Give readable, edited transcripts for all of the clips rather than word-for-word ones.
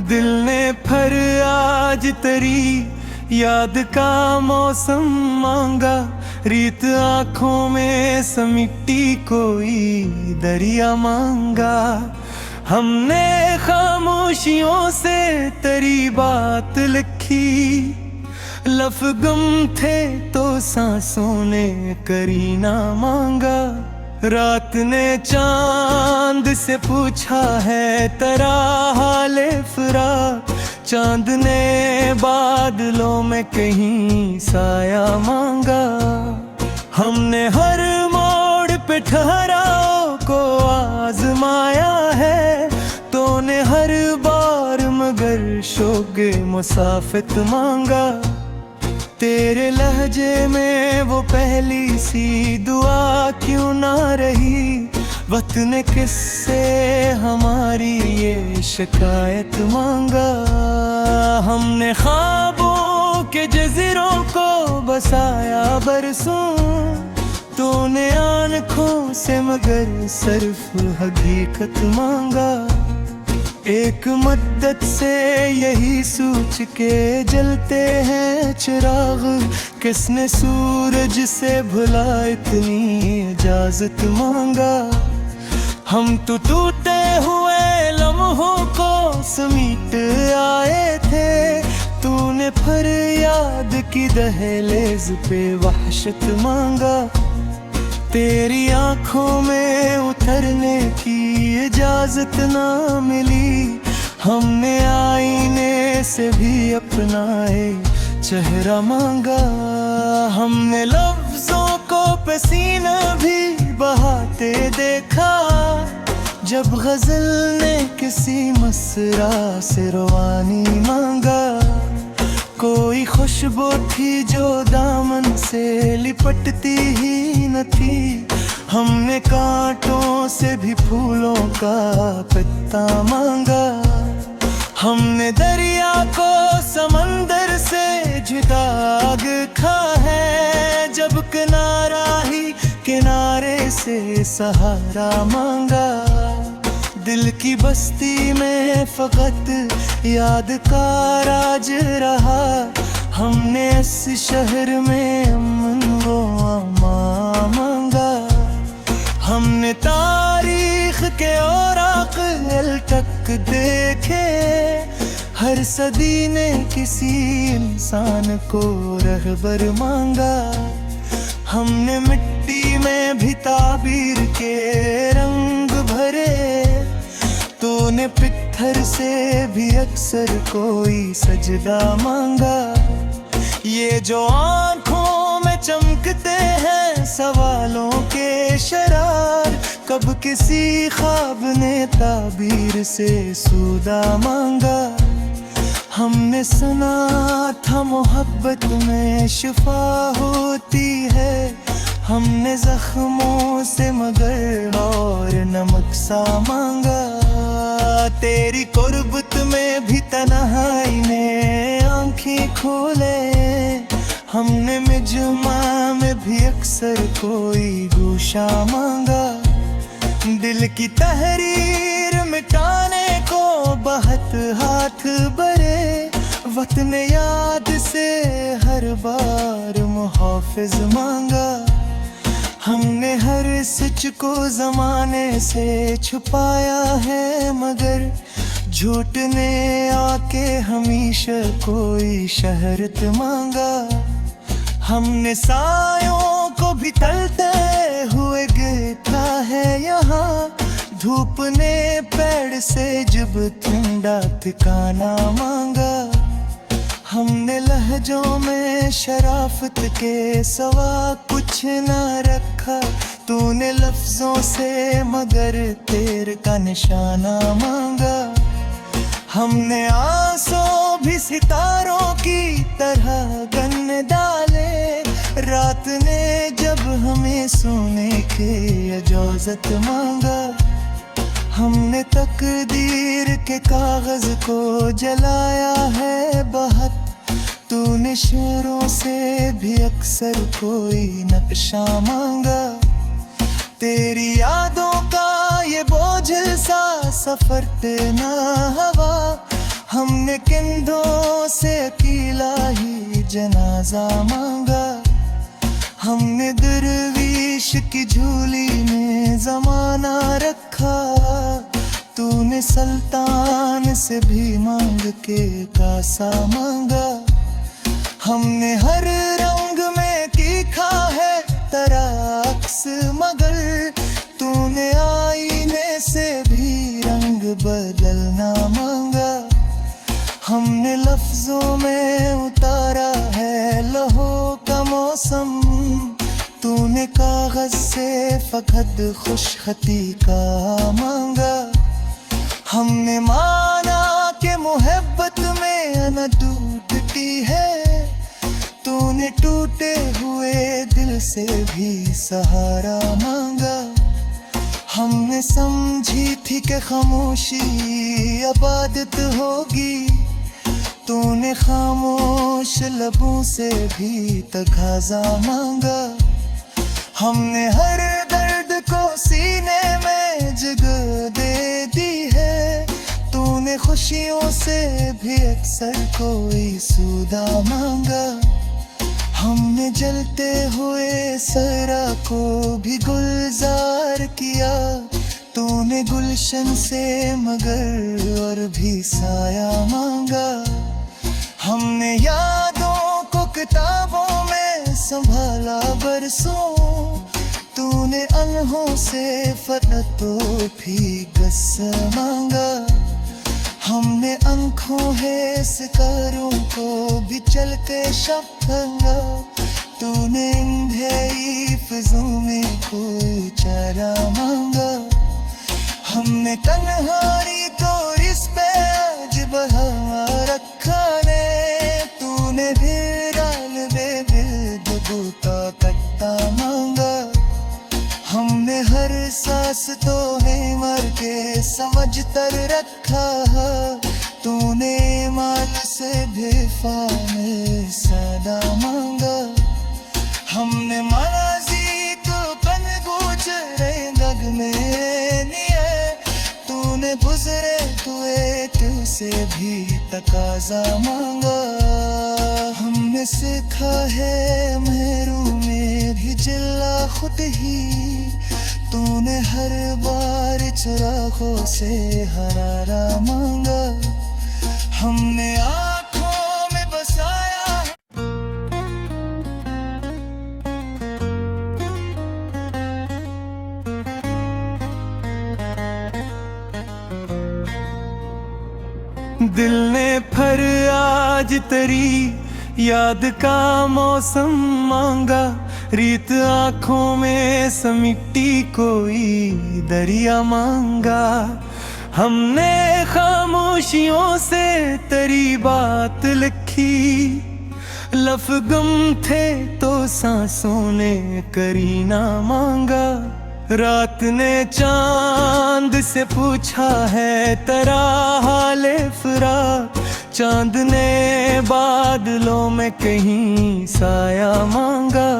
दिल ने फिर आज तेरी याद का मौसम मांगा, रीत आंखों में समिटी कोई दरिया मांगा। हमने खामोशियों से तेरी बात लिखी, लफ गम थे तो सांसों ने करीना मांगा। रात ने चांद से पूछा है तेरा हाले फिराक, चांद ने बादलों में कहीं साया मांगा। हमने हर मोड़ पे ठहराव को आजमाया है, तूने हर बार मगर शोगे मुसाफिर मांगा। तेरे लहजे में वो पहली सी दुआ क्यों ना रही, वतन किससे हमारी ये शिकायत मांगा। हमने ख्वाबों के जज़ीरों को बसाया बरसों, तूने आँखों से मगर सिर्फ हकीकत मांगा। एक मुद्दत से यही सोच के जलते हैं चिराग, किसने सूरज से भुला इतनी इजाजत मांगा। हम तो टूटे हुए लम्हों को समीट आए थे, तूने फिर याद की दहलीज पे वहशत मांगा। तेरी आंखों में उतरने की इजाजत ना मिली, हमने आईने से भी अपना एक चेहरा मांगा। हमने लफ्जों को पसीना भी बहाते देखा, जब गजल ने किसी मसरा से रवानी मांगा। कोई खुशबू थी जो दामन से लिपटती ही न थी, हमने कांटों से भी फूलों का पत्ता मांगा। हमने दरिया को समंदर से जुदा देखा है, जब किनारा ही किनारे से सहारा मांगा। दिल की बस्ती में फकत याद का राज रहा, हमने इस शहर में अमन वो अमा मांगा। हमने तारीख के औराक़ तक देखे, हर सदी ने किसी इंसान को रहबर मांगा। हमने मिट्टी में भी ताबीर के रंग भरे, तूने पत्थर से भी अक्सर कोई सजदा मांगा। ये जो आँखों में चमकते हैं सवालों के शरार, कब किसी ख्वाब ने ताबीर से सूदा मांगा। हमने सुना था मोहब्बत में शिफा होती है, हमने जख्मों से मगर और नमक सा मांगा। तेरी कुर्बत में भी तन्हाई ने आँखें खोले, हमने मिजमा में भी अक्सर कोई गोशा मांगा। दिल की तहरीर मिटाने को बहुत हाथ बरे, वतन याद से हर बार मुहाफिज मांगा। हमने हर सच को जमाने से छुपाया है, मगर झूठ ने आके हमेशा कोई शहरत मांगा। हमने सायों को भी तलते हुए देखा है यहाँ, धूप ने पेड़ से जब ठंडा ठिकाना मांगा। हमने लहजों में शराफत के सवा कुछ ना रखा, तूने लफ्जों से मगर तेर का निशाना मांगा। हमने आंसू भी सितारों की तरह गन डाले, रात ने जब हमें सोने की इजाजत मांगा। हमने तकदीर के कागज को जलाया है बहुत, तूने शेरों से भी अक्सर कोई नक्शा मांगा। तेरी यादों का ये बोझ सा सफर तेना हवा, हमने कंधों से अकेला ही जनाजा मांगा, हमने दरवीश की झोली में जमाना रखा। तूने सुल्तान से भी मांग के कासा मांगा, हमने हर रंग में तीखा है तेरा अक्स, मगर तूने आईने से भी रंग बदलना मांगा। हमने लफ्जों में उतारा है लहो का मौसम, तूने कागज से फकत खुशखती का मांगा। हमने माना कि मोहब्बत में न टूटती है, तूने टूटे हुए दिल से भी सहारा मांगा। हमने समझी थी कि खामोशी इबादत होगी, तूने खामोश लबों से भी तकाज़ा मांगा। हमने हर दर्द को सीने में जगह दे दी है, तूने खुशियों से भी अक्सर कोई सूदा मांगा। हमने जलते हुए सरा को भी गुलजार किया, तूने गुलशन से मगर और भी साया मांगा। हमने यादों को किताबों में संभाला बरसों, तूने अनहों से फततो भी गस मांगा। हमने आँखों है सितारों को भी चल के शफंगा, तूने इंधेरी फिज़ों में कोई चारा मांगा। हमने तन्हाई तो इस पे आज बढ़ा रखा ने, तूने भी डाल बेबिद बूटा कट्टा मांगा। हमने हर सांस तो है मर के समझ तर रखा, तूने माल से भी फाने सदा मांगा। हमने मराजी तो कन गुजरे गग में निये, तूने गुजरे हुए तुझसे भी तकाजा मांगा। हमने सीखा है मेरू में भी जिला खुद ही, तूने हर बार चुराहों से हरारा मांगा। हमने आँखों में बसाया दिल ने फिर आज तेरी याद का मौसम मांगा, रीत आँखों में समिटी कोई दरिया मांगा। हमने खामोशियों से तेरी बात लिखी, लफ गम थे तो सांसों ने करीना मांगा। रात ने चांद से पूछा है तेरा हाले फिराक, चांद ने बादलों में कहीं साया मांगा।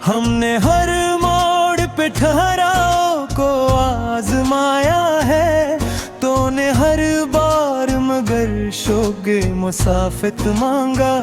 हमने हर मोड़ पे ठहराव को आजमाया है, तूने हर बार मगर शोगे मुसाफिर मांगा।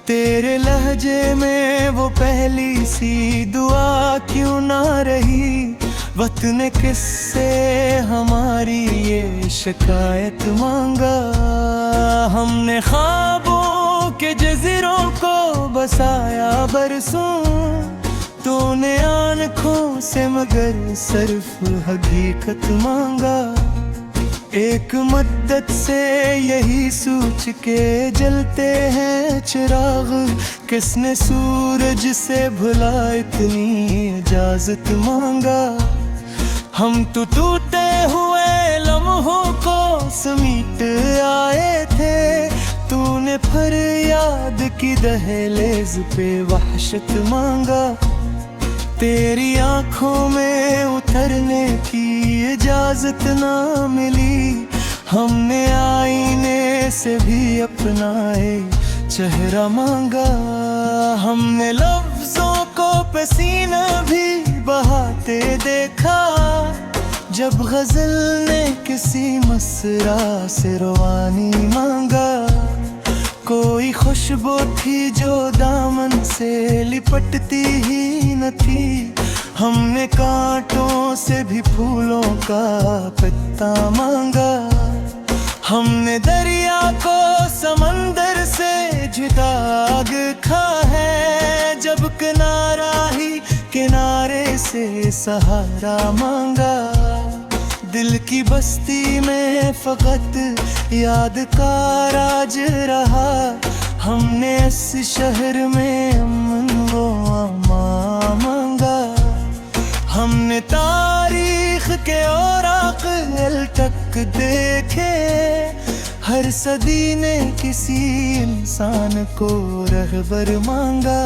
तेरे लहजे में वो पहली सी दुआ क्यों ना रही, वक्त ने किससे हमारी ये शिकायत मांगा। हमने ख्वाबों के जज़ीरों को बसाया बरसों, तूने आँखों से मगर सिर्फ हकीकत मांगा। एक मद्दत से यही सोच के जलते हैं चिराग, किसने सूरज से भुला इतनी इजाजत मांगा। हम तो टूटे हुए लम्हों को समीट आए थे, तूने फिर याद की दहलीज पे वहशत मांगा। तेरी आँखों में उतरने की इजाजत ना मिली, हमने आईने से भी अपना एक चेहरा मांगा। हमने लफ्जों को पसीना भी बहाते देखा, जब गजल ने किसी मसरा से रवानी मांगा, कोई खुशबू थी जो दामन से लिपटती ही न थी। हमने कांटों से भी फूलों का पत्ता मांगा, हमने दरिया को समंदर से जुदा देखा है। जब किनारा ही किनारे से सहारा मांगा, दिल की बस्ती में फकत याद का राज रहा। हमने इस शहर में अमन वो अमा मांगा, हमने तारीख के औराक़ तक देखे। हर सदी ने किसी इंसान को रहबर मांगा,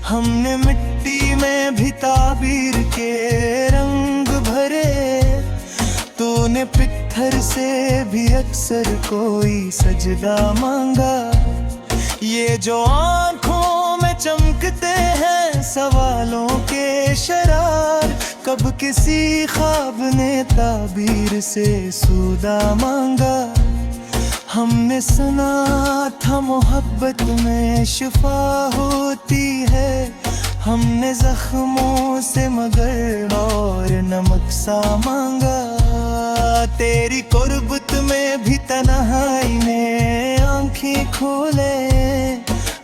हमने मिट्टी में भी ताबीर के रंग भरे। तूने पत्थर से भी अक्सर कोई सजदा मांगा। ये जो आँखों में चमकते हैं सवालों के शरार, कब किसी ख्वाब ने ताबीर से सूदा मांगा। हमने सुना था मोहब्बत में शिफा होती है, हमने जख्मों से मगर और नमक सा मांगा। तेरी कुर्बत में भी तन्हाई ने आँखें खोले,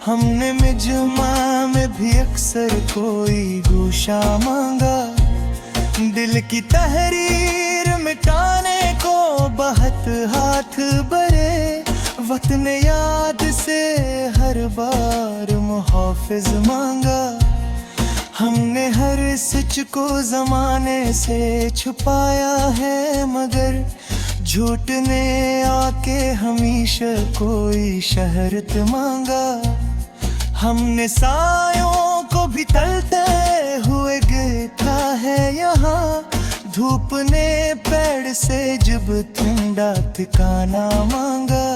हमने मिजमा में भी अक्सर कोई गोशा मांगा। दिल की तहरीर मिटाने को बहुत हाथ भरे, वतन याद से हर बार मुहाफिज मांगा। हमने हर सच को जमाने से छुपाया है, मगर झूठ ने आके हमेशा कोई शहरत मांगा। हमने सायों को भी तलते हुए देखा है यहाँ, धूप ने पेड़ से जब ठंडा ठिकाना मांगा।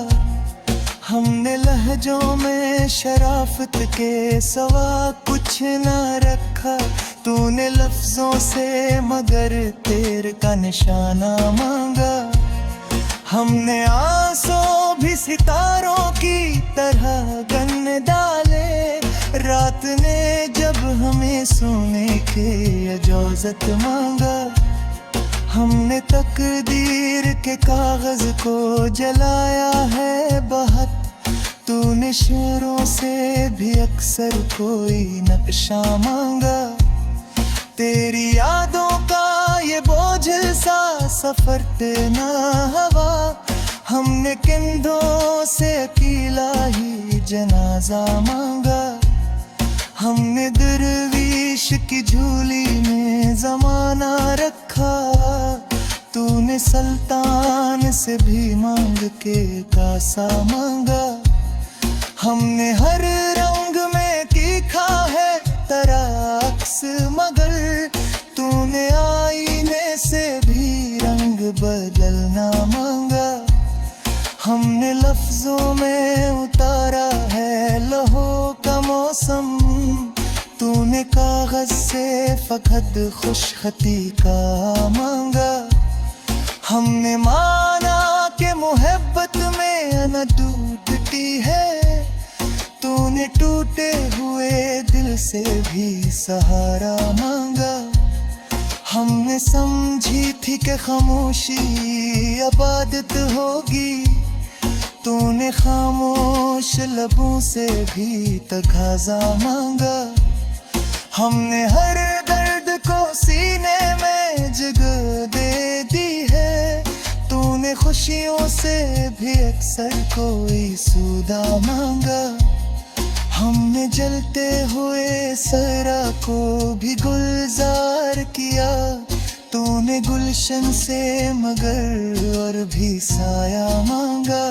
हमने लहजों में शराफत के सवा कुछ ना रखा, तूने लफ्जों से मगर तेर का निशाना मांगा। हमने आंसू भी सितारों की तरह गन डाले, रात ने जब हमें सोने की इजाजत मांगा। हमने तकदीर के कागज को जलाया है बहुत, तूने शेरों से भी अक्सर कोई नक्शा मांगा। तेरी यादों का ये बोझ सा सफर ना हवा, हमने कंधों से अकेला ही जनाजा मांगा। हमने दरवीश की झूली में जमाना रखा, तूने सुल्तान से भी मांग के कासा मांगा। हमने हर रंग में तीखा है तराक्स, मगर तूने आईने से भी रंग बदलना मांगा। हमने लफ्जों में उतारा है लहो का मौसम, तूने कागज से फकत खुशखती का मांगा। हमने माना कि मोहब्बत में न टूटती है, तूने टूटे हुए दिल से भी सहारा मांगा। हमने समझी थी कि खामोशी इबादत होगी, तूने खामोश लबों से भी तकाज़ा मांगा। हमने हर दर्द को सीने में जगह दे दी है, तूने खुशियों से भी अक्सर कोई सूदा मांगा। हमने जलते हुए सरा को भी गुलजार किया, तूने गुलशन से मगर और भी साया मांगा।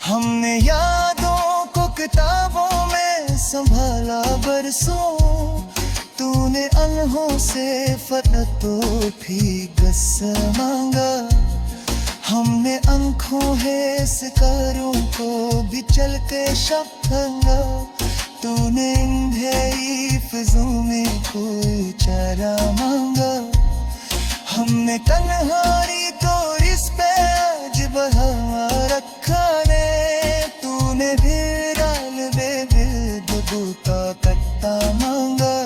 हमने यादों को किताबों में संभाला बरसों, तूने अनहों से फततो भी गस मांगा। हमने आँखों है सितारों को भी चल के शब्दंगा, तूने इंधेरी फिज़ों में कोई चारा मांगा। हम हमने तन्हाई तो इस पे आज बढ़ा रखा ने, तूने भी डाल दे दिल का कट्टा मांगा।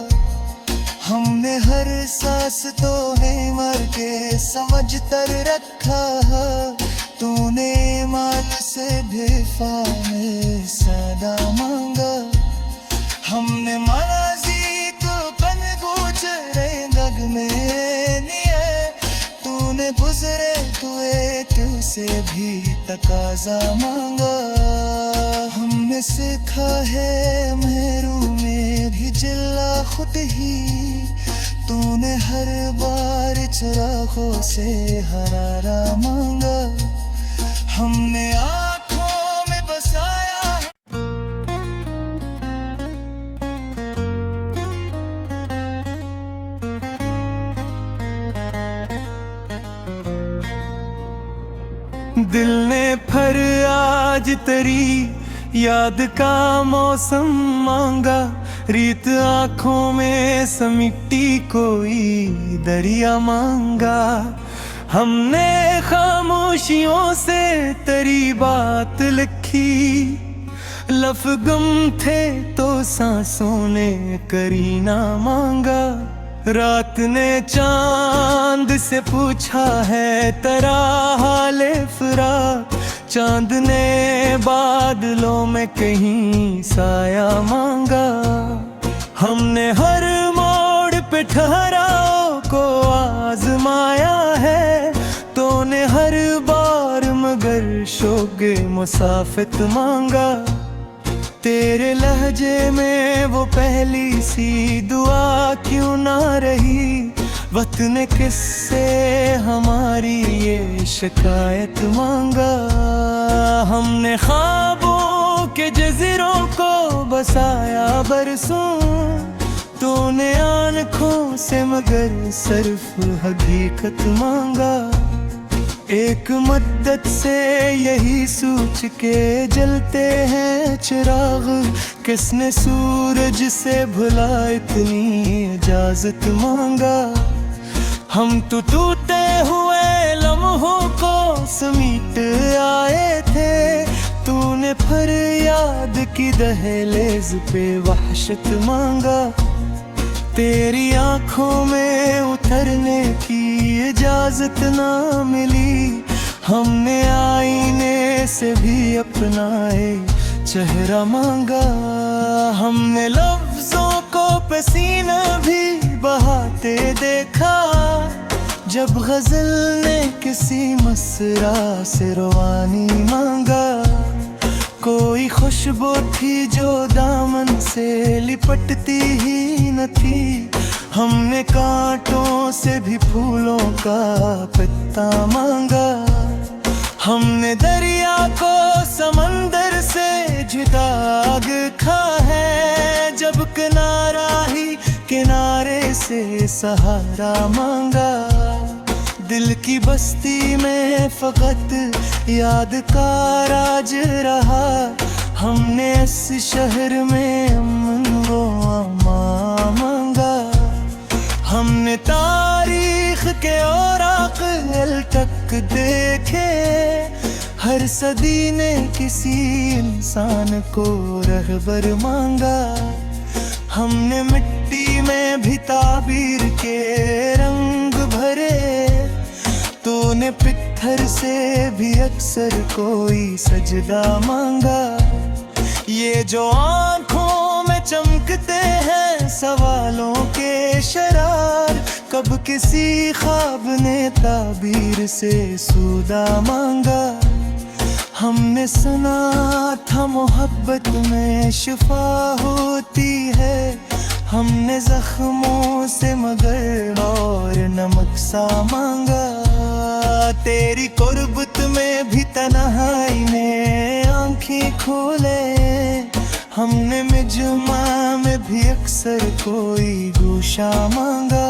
हमने हर सांस तो है मर के समझ तर रखा, तूने माल से भी फाने सदा मांगा। हमने मनाजी तो पन गुजरे दग में निये, तूने गुजरे तुए तुझसे भी तकाजा मांगा। हमने सीखा है मेरू में भी जिला खुद ही, तूने हर बार चरागों से हरारा मांगा। हमने आँखों में बसाया दिल ने फर आज तेरी याद का मौसम मांगा। रीत आँखों में समिटी कोई दरिया मांगा। हमने खामोशियों से तेरी बात लिखी, लफ गम थे तो सांसों ने करीना मांगा। रात ने चांद से पूछा है तेरा हाले फिराक, चांद ने बादलों में कहीं साया मांगा। हमने हर मोड़ पे ठहराव को आजमाया है, तूने हर बार मगर शोगे मुसाफिर मांगा। तेरे लहजे में वो पहली सी दुआ क्यों ना रही, वतन किससे हमारी ये शिकायत मांगा। हमने ख्वाबों के जज़ीरों को बसाया बरसों, तूने आँखों से मगर सिर्फ हकीकत मांगा। एक मद्दत से यही सोच के जलते हैं चिराग, किसने सूरज से भुला इतनी इजाजत मांगा। हम तो टूटे हुए लम्हों को समीट आए थे, तूने फिर याद की दहलीज पे वहशत मांगा। तेरी आँखों में उतरने की इजाजत ना मिली, हमने आईने से भी अपना चेहरा मांगा। हमने लफ्जों को पसीना भी बहाते देखा, जब गजल ने किसी मसरा से रवानी मांगा। कोई खुशबू थी जो दामन से लिपटती ही न थी, हमने कांटों से भी फूलों का पत्ता मांगा। हमने दरिया को समंदर से जुदा खा है, जब किनारा ही किनारे से सहारा मांगा। दिल की बस्ती में फकत याद का राज रहा, हमने इस शहर में अमन वो अमा मांगा। हमने तारीख के औराक़ तक देखे, हर सदी ने किसी इंसान को रहबर मांगा। हमने मिट्टी में भी ताबीर के रंग भरे, तूने पत्थर से भी अक्सर कोई सजदा मांगा। ये जो आँखों में चमकते हैं सवालों के शरार, कब किसी ख्वाब ने ताबीर से सूदा मांगा। हमने सुना था मोहब्बत में शिफा होती है, हमने जख्मों से मगर और नमक सा मांगा। तेरी कुर्बत में भी तन्हाई ने आँखें खोले, हमने मिजमा में भी अक्सर कोई गोशा मांगा।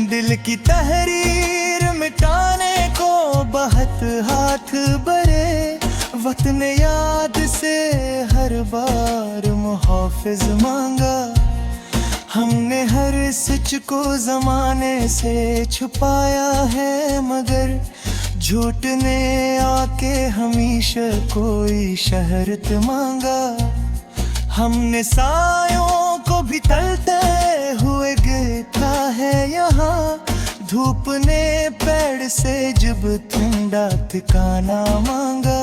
दिल की तहरीर मिटाने को बहुत हाथ बरे, वतन याद से हर बार मुहाफिज मांगा। हमने हर सच को जमाने से छुपाया है, मगर झूठ ने आके हमेशा कोई शहरत मांगा। हमने सायों को भी तलते हुए देखा है यहाँ, धूप ने पेड़ से जब ठंडा ठिकाना मांगा।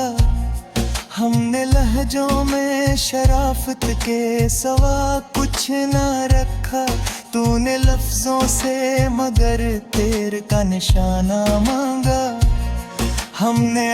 हमने लहजों में शराफत के सवा कुछ ना रखा, तूने लफ्जों से मगर तेर का निशाना मांगा। हमने